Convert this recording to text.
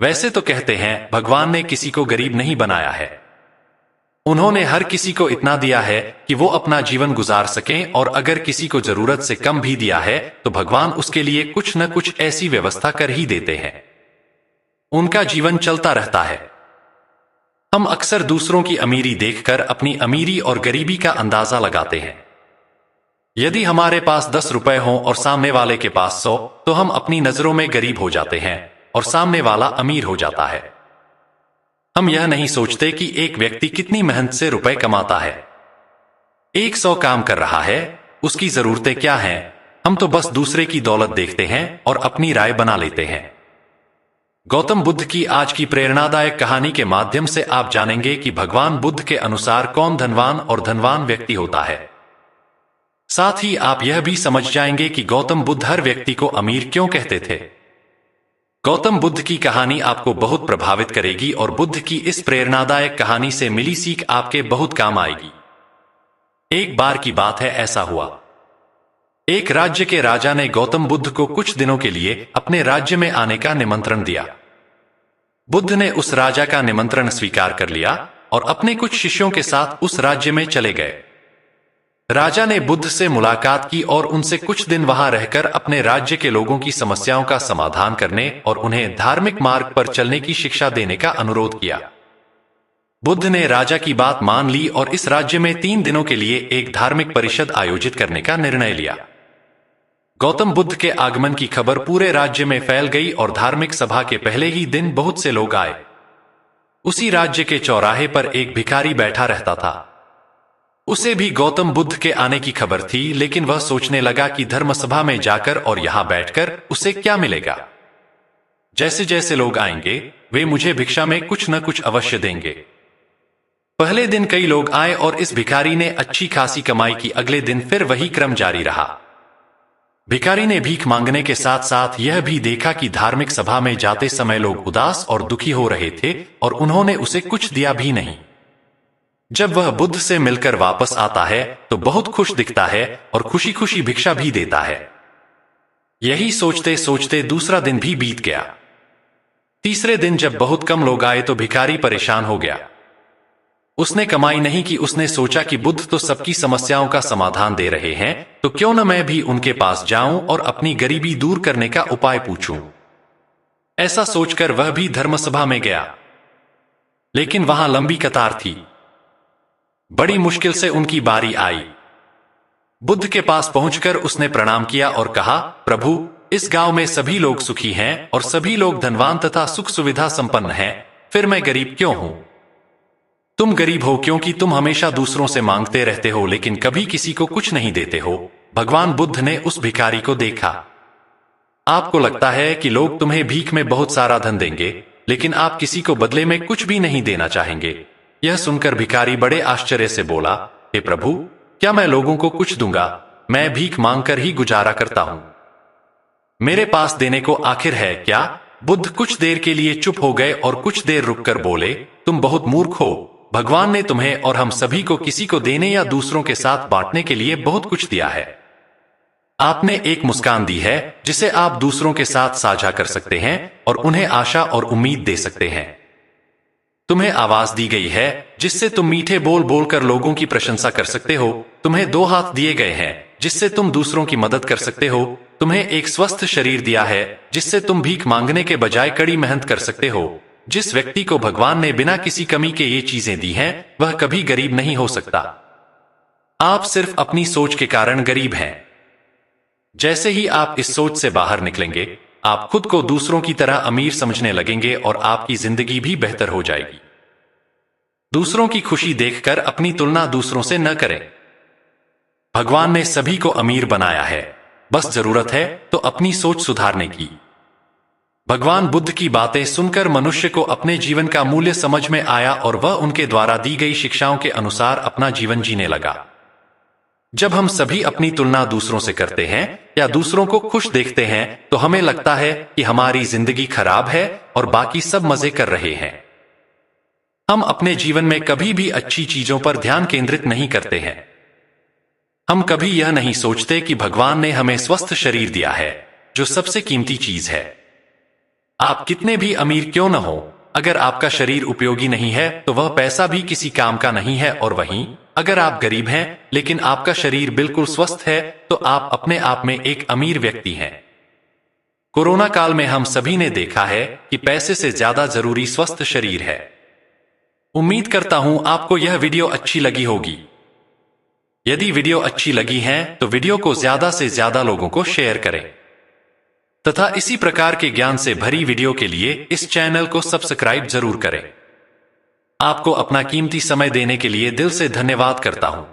वैसे तो कहते हैं भगवान ने किसी को गरीब नहीं बनाया है। उन्होंने हर किसी को इतना दिया है कि वो अपना जीवन गुजार सकें, और अगर किसी को जरूरत से कम भी दिया है तो भगवान उसके लिए कुछ न कुछ ऐसी व्यवस्था कर ही देते हैं। उनका जीवन चलता रहता है। हम अक्सर दूसरों की अमीरी देखकर अपनी अमीरी और गरीबी का अंदाजा लगाते हैं। यदि हमारे पास 10 रुपए हों और सामने वाले के पास 100, तो हम अपनी नजरों में गरीब हो जाते हैं और सामने वाला अमीर हो जाता है। हम यह नहीं सोचते कि एक व्यक्ति कितनी मेहनत से रुपए कमाता है। 100 काम कर रहा है, उसकी जरूरतें क्या हैं? हम तो बस दूसरे की दौलत देखते हैं और अपनी राय बना लेते हैं। गौतम बुद्ध की आज की प्रेरणादायक कहानी के माध्यम से आप जानेंगे कि भगवान बुद्ध के अनुसार कौन धनवान और धनवान व्यक्ति होता है। साथ ही आप यह भी समझ जाएंगे कि गौतम बुद्ध हर व्यक्ति को अमीर क्यों कहते थे। गौतम बुद्ध की कहानी आपको बहुत प्रभावित करेगी और बुद्ध की इस प्रेरणादायक कहानी से मिली सीख आपके बहुत काम आएगी। एक बार की बात है, ऐसा हुआ। एक राज्य के राजा ने गौतम बुद्ध को कुछ दिनों के लिए अपने राज्य में आने का निमंत्रण दिया। बुद्ध ने उस राजा का निमंत्रण स्वीकार कर लिया और अपने कुछ शिष्यों के साथ उस राज्य में चले गए। राजा ने बुद्ध से मुलाकात की और उनसे कुछ दिन वहां रहकर अपने राज्य के लोगों की समस्याओं का समाधान करने और उन्हें धार्मिक मार्ग पर चलने की शिक्षा देने का अनुरोध किया। बुद्ध ने राजा की बात मान ली और इस राज्य में 3 दिनों के लिए एक धार्मिक परिषद आयोजित करने का निर्णय लिया। गौतम बुद्ध के आगमन की खबर पूरे राज्य में फैल गई और धार्मिक सभा के पहले ही दिन बहुत से लोग आए। उसी राज्य के चौराहे पर एक भिखारी बैठा रहता था। उसे भी गौतम बुद्ध के आने की खबर थी, लेकिन वह सोचने लगा कि धर्मसभा में जाकर और यहां बैठकर उसे क्या मिलेगा। जैसे जैसे लोग आएंगे वे मुझे भिक्षा में कुछ न कुछ अवश्य देंगे। पहले दिन कई लोग आए और इस भिखारी ने अच्छी खासी कमाई की। अगले दिन फिर वही क्रम जारी रहा। भिखारी ने भीख मांगने के साथ साथ यह भी देखा कि धार्मिक सभा में जाते समय लोग उदास और दुखी हो रहे थे और उन्होंने उसे कुछ दिया भी नहीं। जब वह बुद्ध से मिलकर वापस आता है तो बहुत खुश दिखता है और खुशी खुशी भिक्षा भी देता है। यही सोचते सोचते दूसरा दिन भी बीत गया। तीसरे दिन जब बहुत कम लोग आए तो भिखारी परेशान हो गया। उसने कमाई नहीं की। उसने सोचा कि बुद्ध तो सबकी समस्याओं का समाधान दे रहे हैं, तो क्यों न मैं भी उनके पास जाऊं और अपनी गरीबी दूर करने का उपाय पूछूं। ऐसा सोचकर वह भी धर्मसभा में गया, लेकिन वहां लंबी कतार थी। बड़ी मुश्किल से उनकी बारी आई। बुद्ध के पास पहुंचकर उसने प्रणाम किया और कहा, प्रभु, इस गांव में सभी लोग सुखी हैं और सभी लोग धनवान तथा सुख सुविधा संपन्न हैं, फिर मैं गरीब क्यों हूं? तुम गरीब हो क्योंकि तुम हमेशा दूसरों से मांगते रहते हो लेकिन कभी किसी को कुछ नहीं देते हो। भगवान बुद्ध ने उस भिखारी को देखा। आपको लगता है कि लोग तुम्हें भीख में बहुत सारा धन देंगे, लेकिन आप किसी को बदले में कुछ भी नहीं देना चाहेंगे। यह सुनकर भिखारी बड़े आश्चर्य से बोला, हे प्रभु, क्या मैं लोगों को कुछ दूंगा? मैं भीख मांगकर ही गुजारा करता हूं। मेरे पास देने को आखिर है क्या? बुद्ध कुछ देर के लिए चुप हो गए और कुछ देर रुककर बोले, तुम बहुत मूर्ख हो। भगवान ने तुम्हें और हम सभी को किसी को देने या दूसरों के साथ बांटने के लिए बहुत कुछ दिया है। आपने एक मुस्कान दी है जिसे आप दूसरों के साथ साझा कर सकते हैं और उन्हें आशा और उम्मीद दे सकते हैं। तुम्हें आवाज दी गई है जिससे तुम मीठे बोल बोलकर लोगों की प्रशंसा कर सकते हो। तुम्हें 2 हाथ दिए गए हैं जिससे तुम दूसरों की मदद कर सकते हो। तुम्हें एक स्वस्थ शरीर दिया है जिससे तुम भीख मांगने के बजाय कड़ी मेहनत कर सकते हो। जिस व्यक्ति को भगवान ने बिना किसी कमी के ये चीजें दी हैं, वह कभी गरीब नहीं हो सकता। आप सिर्फ अपनी सोच के कारण गरीब हैं। जैसे ही आप इस सोच से बाहर निकलेंगे, आप खुद को दूसरों की तरह अमीर समझने लगेंगे और आपकी जिंदगी भी बेहतर हो जाएगी। दूसरों की खुशी देखकर अपनी तुलना दूसरों से न करें। भगवान ने सभी को अमीर बनाया है, बस जरूरत है तो अपनी सोच सुधारने की। भगवान बुद्ध की बातें सुनकर मनुष्य को अपने जीवन का मूल्य समझ में आया और वह उनके द्वारा दी गई शिक्षाओं के अनुसार अपना जीवन जीने लगा। जब हम सभी अपनी तुलना दूसरों से करते हैं या दूसरों को खुश देखते हैं तो हमें लगता है कि हमारी जिंदगी खराब है और बाकी सब मजे कर रहे हैं। हम अपने जीवन में कभी भी अच्छी चीजों पर ध्यान केंद्रित नहीं करते हैं। हम कभी यह नहीं सोचते कि भगवान ने हमें स्वस्थ शरीर दिया है, जो सबसे कीमती चीज है। आप कितने भी अमीर क्यों न हो, अगर आपका शरीर उपयोगी नहीं है तो वह पैसा भी किसी काम का नहीं है। और वहीं अगर आप गरीब हैं लेकिन आपका शरीर बिल्कुल स्वस्थ है तो आप अपने आप में एक अमीर व्यक्ति हैं। कोरोना काल में हम सभी ने देखा है कि पैसे से ज्यादा जरूरी स्वस्थ शरीर है। उम्मीद करता हूं आपको यह वीडियो अच्छी लगी होगी। यदि वीडियो अच्छी लगी है तो वीडियो को ज्यादा से ज्यादा लोगों को शेयर करें तथा इसी प्रकार के ज्ञान से भरी वीडियो के लिए इस चैनल को सब्सक्राइब जरूर करें। आपको अपना कीमती समय देने के लिए दिल से धन्यवाद करता हूं।